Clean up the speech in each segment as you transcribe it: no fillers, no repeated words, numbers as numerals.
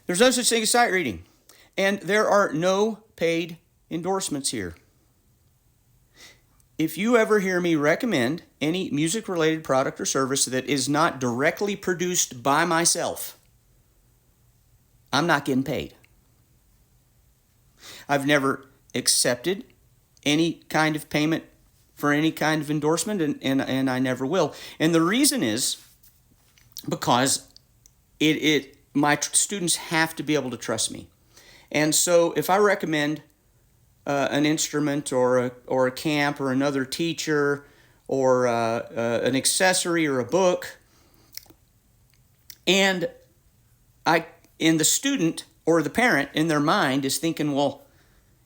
There's no such thing as sight reading. And there are no paid endorsements here. If you ever hear me recommend any music-related product or service that is not directly produced by myself, I'm not getting paid. I've never accepted any kind of payment for any kind of endorsement, and I never will. And the reason is because my students have to be able to trust me. And so if I recommend an instrument or a camp or another teacher or an accessory or a book, and the student or the parent in their mind is thinking, well,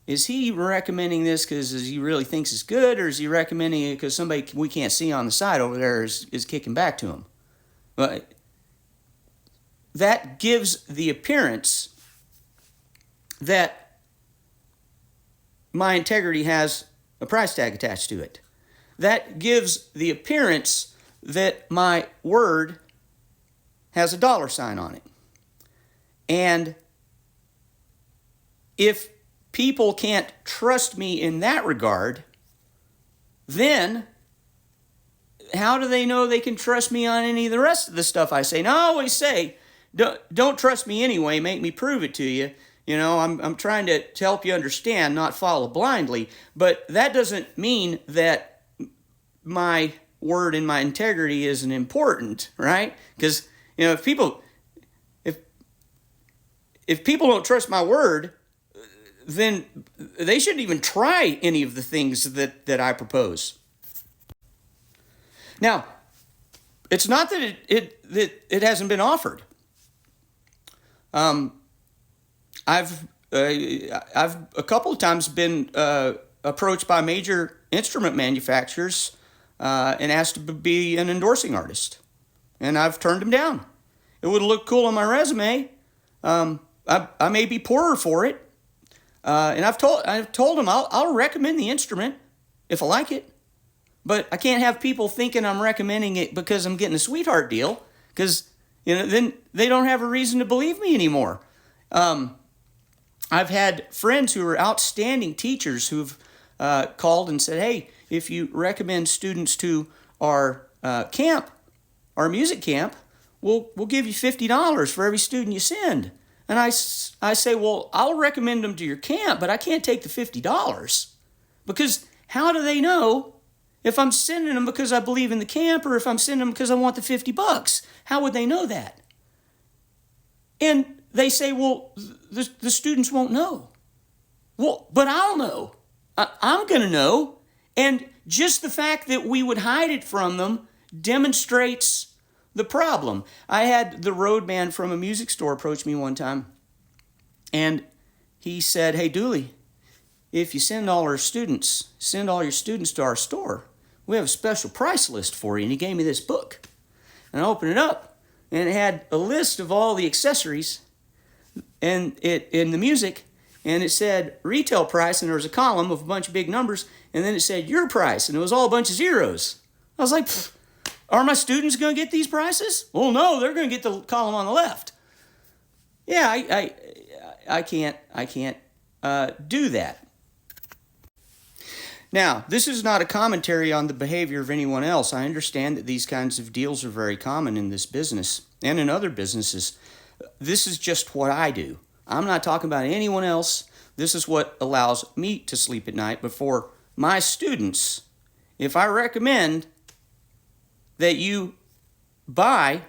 is he recommending this because he really thinks it's good, or is he recommending it because somebody we can't see on the side over there is kicking back to him? Well, that gives the appearance that my integrity has a price tag attached to it. That gives the appearance that my word has a dollar sign on it. And if people can't trust me in that regard, then how do they know they can trust me on any of the rest of the stuff I say? Now, I always say, don't trust me anyway, make me prove it to you. You know, I'm trying to help you understand, not follow blindly. But that doesn't mean that my word and my integrity isn't important, right? Because, you know, if people don't trust my word, then they shouldn't even try any of the things that I propose. Now, it's not that it hasn't been offered. I've a couple of times been approached by major instrument manufacturers and asked to be an endorsing artist, and I've turned them down. It would look cool on my resume. I may be poorer for it, and I've told them I'll recommend the instrument if I like it, but I can't have people thinking I'm recommending it because I'm getting a sweetheart deal, because then they don't have a reason to believe me anymore. I've had friends who are outstanding teachers who've called and said, hey, if you recommend students to our camp, our music camp, we'll give you $50 for every student you send. And I say, well, I'll recommend them to your camp, but I can't take the $50. Because how do they know if I'm sending them because I believe in the camp or if I'm sending them because I want the $50? How would they know that? And they say, well, the students won't know. Well, but I'll know. I'm going to know. And just the fact that we would hide it from them demonstrates the problem. I had the roadman from a music store approach me one time, and he said, hey, Dooley, if you send all your students to our store, we have a special price list for you. And he gave me this book. And I opened it up, and it had a list of all the accessories and in the music, and it said retail price, and there was a column of a bunch of big numbers, and then it said your price, and it was all a bunch of zeros. I was like, are my students going to get these prices? Well, no, they're going to get the column on the left. Yeah, I can't do that. Now, this is not a commentary on the behavior of anyone else. I understand that these kinds of deals are very common in this business and in other businesses. This is just what I do. I'm not talking about anyone else. This is what allows me to sleep at night. But for my students, if I recommend that you buy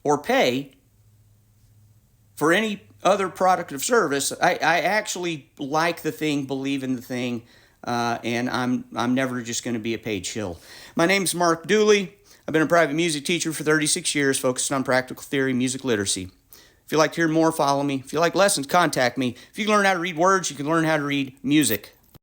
or pay for any other product or service, I actually like the thing, believe in the thing, and I'm never just going to be a paid shill. My name's Mark Dooley. I've been a private music teacher for 36 years, focused on practical theory, music literacy. If you'd like to hear more, follow me. If you like lessons, contact me. If you can learn how to read words, you can learn how to read music.